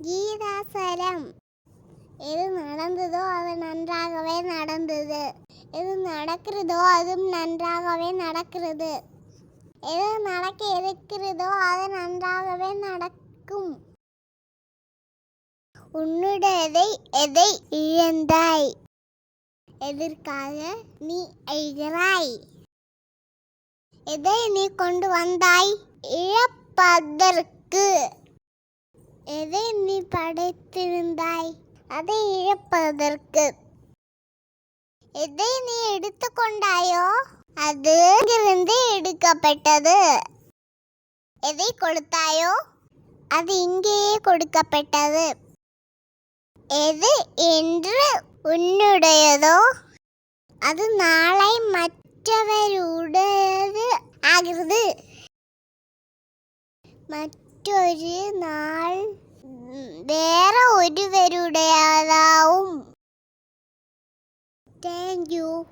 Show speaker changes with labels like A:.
A: கீதாசரம். எது நடந்ததோ அது நன்றாகவே நடந்தது. எது நடக்கிறதோ அதுவும் நன்றாகவே நடக்கிறது. எது நடக்க இருக்கிறதோ அது நன்றாகவே நடக்கும். உன்னுடையதை எதை இழந்தாய்? எதற்காக நீ அழுகிறாய்? எதை நீ கொண்டு வந்தாய்? இழப்பதற்கு. எதை நீ படைத்திருந்தாய்? அதை இழப்பதற்கு. எதை நீ எடுத்துக்கொண்டாயோ அது இங்கிருந்து எடுக்கப்பட்டது. எதை கொடுத்தாயோ அது இங்கேயே கொடுக்கப்பட்டது. எது என்று உன்னுடையதோ அது நாளை மற்றவருடையது ஆகிறது. மற்றொரு நாள் வேற ஒருவருடையதாகும். Thank you.